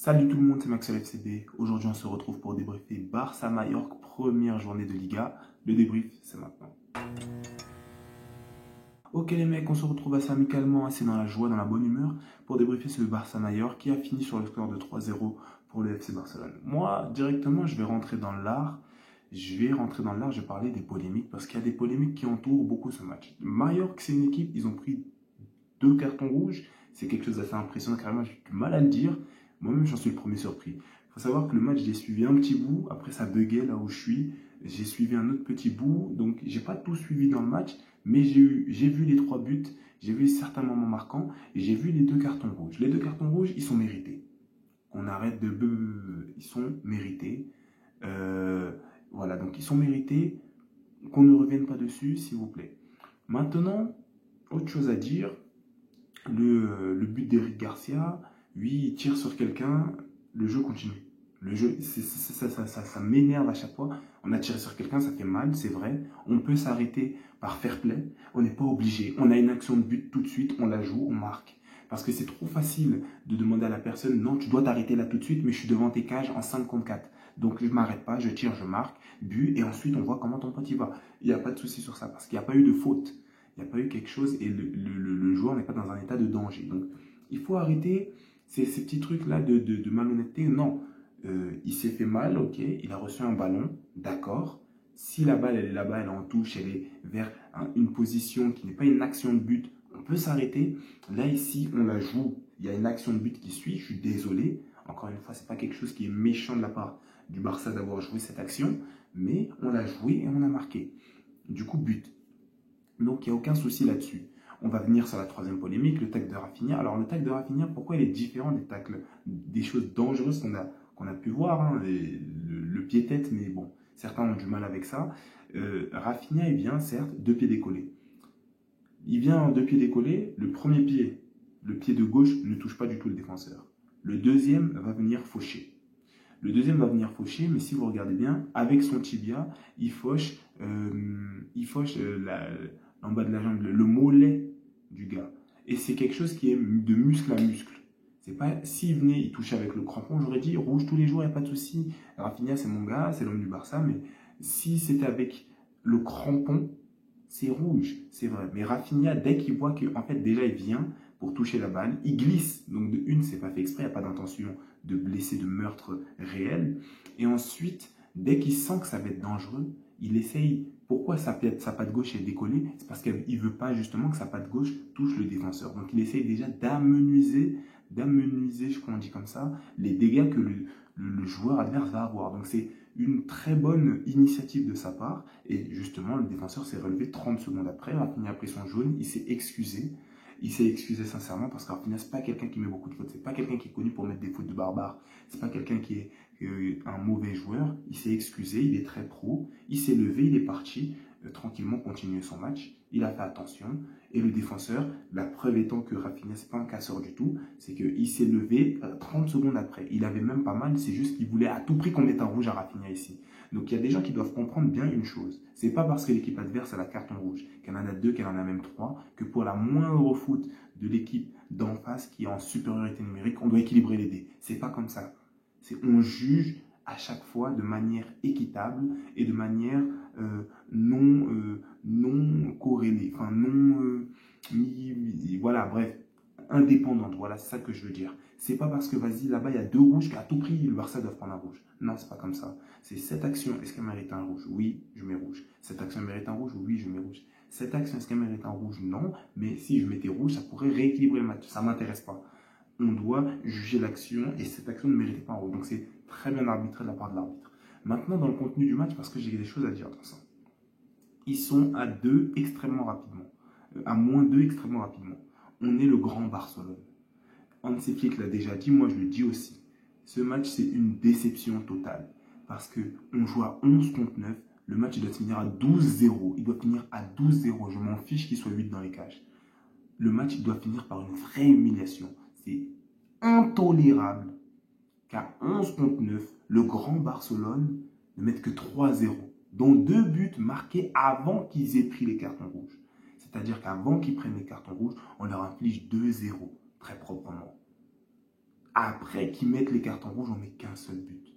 Salut tout le monde, c'est Maxwell FCB. Aujourd'hui, on se retrouve pour débriefer Barça-Majorque, première journée de Liga. Le débrief, c'est maintenant. Ok les mecs, on se retrouve assez amicalement, assez dans la joie, dans la bonne humeur, pour débriefer ce Barça-Majorque qui a fini sur le score de 3-0 pour le FC Barcelone. Moi, directement, je vais rentrer dans l'art. Je vais parler des polémiques, parce qu'il y a des polémiques qui entourent beaucoup ce match. Majorque, c'est une équipe, ils ont pris 2 cartons rouges. C'est quelque chose d'assez impressionnant, carrément, j'ai du mal à le dire. Moi-même, j'en suis le premier surpris. Il faut savoir que le match, j'ai suivi un petit bout. Après, ça buguait là où je suis. J'ai suivi un autre petit bout. Donc, j'ai pas tout suivi dans le match. Mais j'ai vu les 3 buts. J'ai vu certains moments marquants. Et j'ai vu les 2 cartons rouges. Les 2 cartons rouges, ils sont mérités. On arrête de... Ils sont mérités. Voilà, donc ils sont mérités. Qu'on ne revienne pas dessus, s'il vous plaît. Maintenant, autre chose à dire. Le but d'Eric Garcia, lui, il tire sur quelqu'un, le jeu continue. Le jeu, ça m'énerve à chaque fois. On a tiré sur quelqu'un, ça fait mal, c'est vrai. On peut s'arrêter par fair play. On n'est pas obligé. On a une action de but tout de suite, on la joue, on marque. Parce que c'est trop facile de demander à la personne, non, tu dois t'arrêter là tout de suite, mais je suis devant tes cages en 5 contre 4. Donc je ne m'arrête pas, je tire, je marque, but, et ensuite on voit comment ton pote y va. Il n'y a pas de souci sur ça, parce qu'il n'y a pas eu de faute. Il n'y a pas eu quelque chose et le joueur n'est pas dans un état de danger. Donc, il faut arrêter ces petits trucs-là de malhonnêteté. Non, il s'est fait mal, ok, il a reçu un ballon, d'accord. Si la balle, elle est là-bas, elle est en touche, elle est vers une position qui n'est pas une action de but, on peut s'arrêter. Là, ici, on la joue. Il y a une action de but qui suit, je suis désolé. Encore une fois, ce n'est pas quelque chose qui est méchant de la part du Barça d'avoir joué cette action, mais on l'a joué et on a marqué. Du coup, but. Donc, il n'y a aucun souci là-dessus. On va venir sur la troisième polémique, le tacle de Rafinha. Alors, le tacle de Rafinha, pourquoi il est différent des tacles, des choses dangereuses qu'on a pu voir, hein, le pied-tête, mais bon, certains ont du mal avec ça. Rafinha, il vient, certes, 2 pieds décollés. Il vient en 2 pieds décollés, le premier pied, le pied de gauche, ne touche pas du tout le défenseur. Le deuxième va venir faucher. Le deuxième va venir faucher, mais si vous regardez bien, avec son tibia, il fauche en bas de la jambe, le mollet du gars. Et c'est quelque chose qui est de muscle à muscle. C'est pas, s'il venait, il touchait avec le crampon, j'aurais dit rouge tous les jours, il n'y a pas de souci. Rafinha, c'est mon gars, c'est l'homme du Barça, mais si c'était avec le crampon, c'est rouge, c'est vrai. Mais Rafinha, dès qu'il voit qu'en fait, déjà, il vient pour toucher la balle, il glisse. Donc, de une, c'est pas fait exprès, il n'y a pas d'intention de blesser, de meurtre réel. Et ensuite, dès qu'il sent que ça va être dangereux, il essaye. Pourquoi sa patte gauche est décollée? C'est parce qu'il ne veut pas justement que sa patte gauche touche le défenseur. Donc, il essaye déjà d'amenuiser, je crois qu'on dit comme ça, les dégâts que le joueur adverse va avoir. Donc, c'est une très bonne initiative de sa part. Et justement, le défenseur s'est relevé 30 secondes après. Rafinha a pris son jaune, il s'est excusé. Il s'est excusé sincèrement parce qu'Rafinha, c'est pas quelqu'un qui met beaucoup de fautes. C'est pas quelqu'un qui est connu pour mettre des fautes de barbare. C'est pas quelqu'un qui est un mauvais joueur. Il s'est excusé, il est très pro. Il s'est levé, il est parti tranquillement continuer son match. Il a fait attention. Et le défenseur, la preuve étant que Rafinha, c'est pas un casseur du tout, c'est qu'il s'est levé 30 secondes après. Il avait même pas mal, c'est juste qu'il voulait à tout prix qu'on mette un rouge à Rafinha ici. Donc il y a des gens qui doivent comprendre bien une chose. C'est pas parce que l'équipe adverse a la carton rouge, qu'elle en a 2, qu'elle en a même 3, que pour la moindre faute de l'équipe d'en face qui est en supériorité numérique, on doit équilibrer les dés. C'est pas comme ça. On juge à chaque fois de manière équitable et de manière non corrélée, enfin voilà, bref, indépendante, voilà, c'est ça que je veux dire. C'est pas parce que, vas-y, là-bas, il y a 2 rouges qu'à tout prix, le Barça doit prendre un rouge. Non, c'est pas comme ça. C'est cette action, est-ce qu'elle mérite un rouge? Oui, je mets rouge. Cette action mérite un rouge? Oui, je mets rouge. Cette action, est-ce qu'elle mérite un rouge? Non, mais si je mettais rouge, ça pourrait rééquilibrer le match. Ça m'intéresse pas. On doit juger l'action et cette action ne méritait pas un rouge. Donc c'est très bien arbitré de la part de l'arbitre. Maintenant, dans le contenu du match, parce que j'ai des choses à dire dans ça. Ils sont à 2 extrêmement rapidement. À moins 2 extrêmement rapidement. On est le grand Barcelone. Hansi Flick l'a déjà dit, moi je le dis aussi. Ce match, c'est une déception totale. Parce qu'on joue à 11 contre 9. Le match, il doit finir à 12-0. Il doit finir à 12-0. Je m'en fiche qu'il soit 8 dans les cages. Le match, il doit finir par une vraie humiliation. C'est intolérable qu'à 11 contre 9, le grand Barcelone ne mette que 3-0, dont 2 buts marqués avant qu'ils aient pris les cartons rouges. C'est-à-dire qu'avant qu'ils prennent les cartons rouges, on leur inflige 2-0, très proprement. Après qu'ils mettent les cartons rouges, on met qu'un seul but.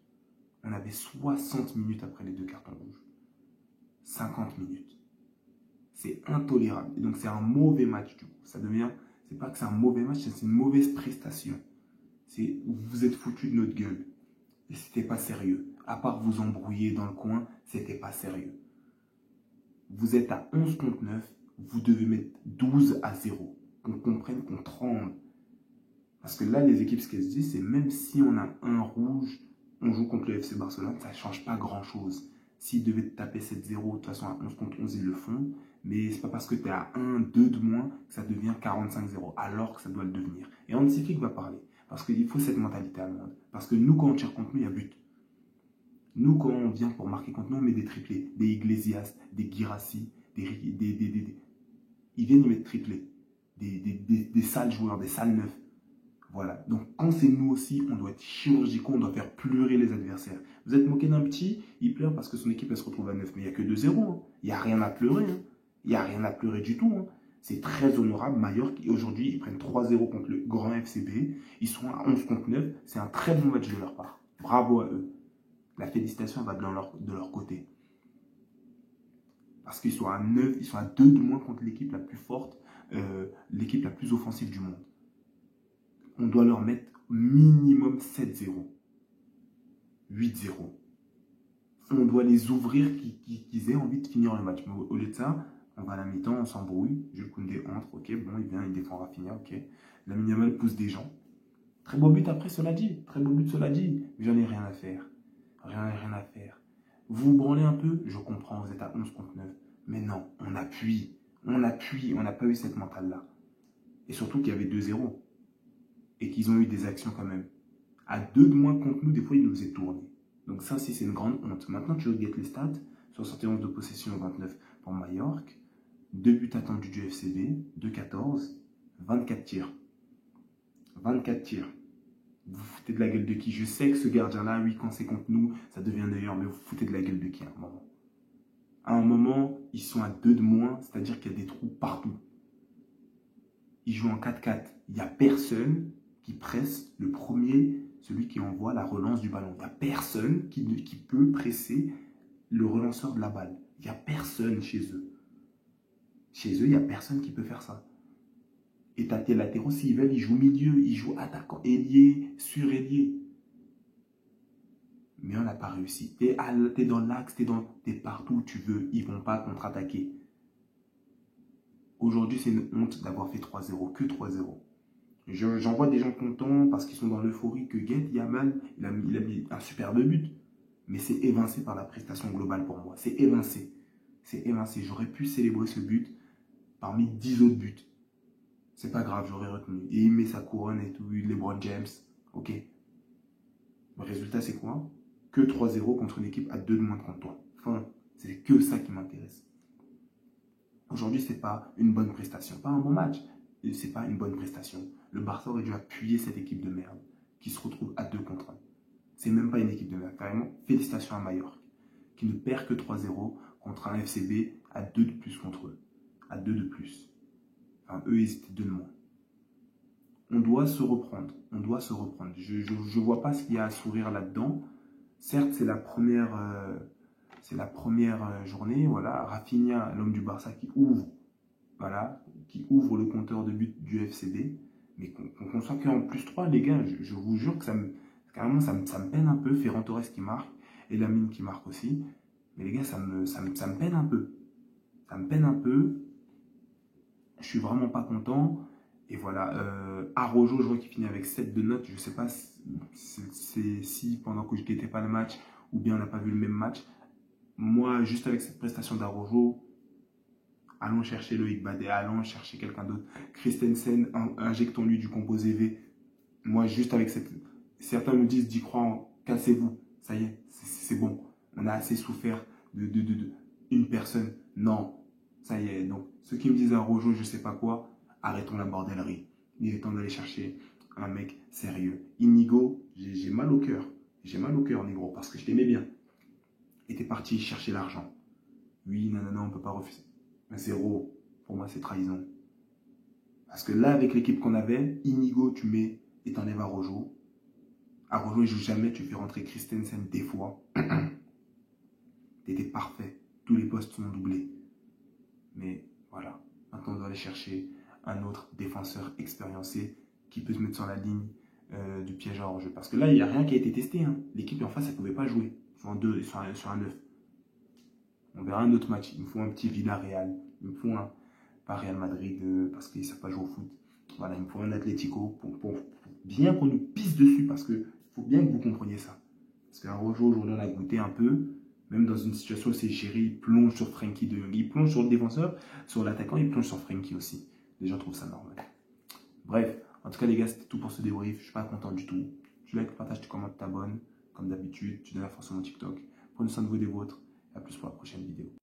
On avait 60 minutes après les 2 cartons rouges. 50 minutes. C'est intolérable. Et donc, c'est un mauvais match, du coup. Ça devient, c'est pas que c'est un mauvais match, c'est une mauvaise prestation. Vous êtes foutus de notre gueule. Et c'était pas sérieux. À part vous embrouiller dans le coin, c'était pas sérieux. Vous êtes à 11 contre 9, vous devez mettre 12-0. Qu'on comprenne, qu'on tremble. Parce que là, les équipes, ce qu'elles se disent, c'est même si on a un rouge, on joue contre le FC Barcelone, ça ne change pas grand-chose. S'ils devaient taper 7-0, de toute façon, à 11 contre 11, ils le font. Mais ce n'est pas parce que tu es à 1, 2 de moins que ça devient 45-0, alors que ça doit le devenir. Et Hansi Flick va parler. Parce qu'il faut cette mentalité allemande. Parce que nous, quand on tire contre nous, il y a but. Nous, quand on vient pour marquer contre nous, on met des triplés. Des Iglesias, des Guirassy, ils viennent y mettre triplés. Des sales joueurs, des sales neufs. Voilà. Donc, quand c'est nous aussi, on doit être chirurgicaux, on doit faire pleurer les adversaires. Vous êtes moqué d'un petit, il pleure parce que son équipe, elle se retrouve à 9. Mais il n'y a que 2-0. Hein. Il n'y a rien à pleurer. Hein. Il n'y a rien à pleurer du tout. Hein. C'est très honorable. Mallorca, aujourd'hui, ils prennent 3-0 contre le grand FCB. Ils sont à 11 contre 9. C'est un très bon match de leur part. Bravo à eux. La félicitation va de leur côté. Parce qu'ils sont à 9, ils sont à 2 de moins contre l'équipe la plus forte, l'équipe la plus offensive du monde. On doit leur mettre minimum 7-0, 8-0. On doit les ouvrir qu'ils aient envie de finir le match. Mais au lieu de ça, on va à la mi-temps, on s'embrouille. Jules Koundé entre, ok, bon, il vient, il défend Rafinha, ok. Lamine Yamal pousse des gens. Très beau but après, cela dit. Très beau but, cela dit. Mais j'en ai rien à faire. Rien à faire. Vous vous branlez un peu, je comprends, vous êtes à 11 contre 9. Mais non, on appuie. On n'a pas eu cette mentale-là. Et surtout qu'il y avait 2-0. Et qu'ils ont eu des actions quand même. À 2 de moins contre nous, des fois, ils nous faisaient tourner. Donc ça, c'est une grande honte. Maintenant, tu regardes les stats. 71 de possession, 29 pour Mallorca. 2 buts attendus du FCB, 2-14, 24 tirs. 24 tirs. Vous vous foutez de la gueule de qui? Je sais que ce gardien-là, oui, quand c'est contre nous, ça devient meilleur, mais vous vous foutez de la gueule de qui à un moment? À un moment, ils sont à 2 de moins, c'est-à-dire qu'il y a des trous partout. Ils jouent en 4-4. Il n'y a personne qui presse le premier, celui qui envoie la relance du ballon. Il n'y a personne qui peut presser le relanceur de la balle. Il n'y a personne chez eux. Chez eux, il n'y a personne qui peut faire ça. Et tes latéraux, s'ils veulent, ils jouent milieu, ils jouent attaquant, ailier, sur-ailier. Mais on n'a pas réussi. T'es dans l'axe, t'es partout où tu veux. Ils ne vont pas contre-attaquer. Aujourd'hui, c'est une honte d'avoir fait 3-0, que 3-0. J'en vois des gens contents parce qu'ils sont dans l'euphorie que Gued Yamal, il a mis un superbe but. Mais c'est évincé par la prestation globale pour moi. C'est évincé. C'est évincé. J'aurais pu célébrer ce but parmi 10 autres buts. C'est pas grave, j'aurais retenu. Et il met sa couronne et tout, LeBron James. Ok. Le résultat, c'est quoi? Que 3-0 contre une équipe à 2 de moins contre toi. Enfin, c'est que ça qui m'intéresse. Aujourd'hui, c'est pas une bonne prestation. Pas un bon match. C'est pas une bonne prestation. Le Barça aurait dû appuyer cette équipe de merde qui se retrouve à 2 contre 1. C'est même pas une équipe de merde. Carrément, félicitations à Mallorca qui ne perd que 3-0 contre un FCB à 2 de plus contre eux. À 2 de plus. Enfin, eux, ils étaient 2 de moins. On doit se reprendre. On doit se reprendre. Je ne vois pas ce qu'il y a à sourire là-dedans. Certes, c'est la première journée. Voilà, Rafinha, l'homme du Barça, qui ouvre le compteur de but du FCB. Mais qu'on soit qu'en plus 3, les gars, je vous jure que ça me peine un peu. Ferran Torres qui marque et Lamine qui marque aussi. Mais les gars, ça me peine un peu. Ça me peine un peu. Je suis vraiment pas content. Et voilà, Araujo, je vois qu'il finit avec 7 de notes. Je ne sais pas si pendant que je ne guettais pas le match ou bien on n'a pas vu le même match. Moi, juste avec cette prestation d'Araujo, allons chercher Loïc Badet, allons chercher quelqu'un d'autre. Christensen, injectons-lui du composé V. Moi, juste avec cette... Certains me disent d'y croire, cassez-vous. Ça y est, c'est bon. On a assez souffert de une personne. Non, ça y est. Donc, ceux qui me disent Araujo, je ne sais pas quoi, arrêtons la bordellerie. Il est temps d'aller chercher un mec sérieux. Inigo, j'ai mal au cœur. J'ai mal au cœur, négro, parce que je t'aimais bien. Et t'es parti chercher l'argent. Oui, non, on ne peut pas refuser. Mais 0, pour moi, c'est trahison. Parce que là, avec l'équipe qu'on avait, Inigo, tu mets et t'enlèves Araujo. Araujo ne joue jamais, tu fais rentrer Christensen des fois. T'étais parfait. Tous les postes sont doublés. Mais voilà, maintenant on doit aller chercher un autre défenseur expériencé qui peut se mettre sur la ligne du piège à hors-jeu. Parce que là, il n'y a rien qui a été testé. Hein. L'équipe en face, elle ne pouvait pas jouer sur un 9. On verra un autre match. Il me faut un petit Villarreal. Il me faut un, pas Real Madrid parce qu'ils ne savent pas jouer au foot. Voilà, il me faut un Atlético pour bien qu'on nous pisse dessus. Parce qu'il faut bien que vous compreniez ça. Parce qu'un rejour, aujourd'hui, on a goûté un peu. Même dans une situation assez gérée, il plonge sur Frenkie de Jong. Il plonge sur le défenseur, sur l'attaquant, il plonge sur Frenkie aussi. Les gens trouvent ça normal. Bref, en tout cas, les gars, c'était tout pour ce débrief. Je ne suis pas content du tout. Tu likes, tu partages, tu commentes, tu t'abonnes. Comme d'habitude, tu donnes la force sur mon TikTok. Prenez soin de vous et des vôtres. Et à plus pour la prochaine vidéo.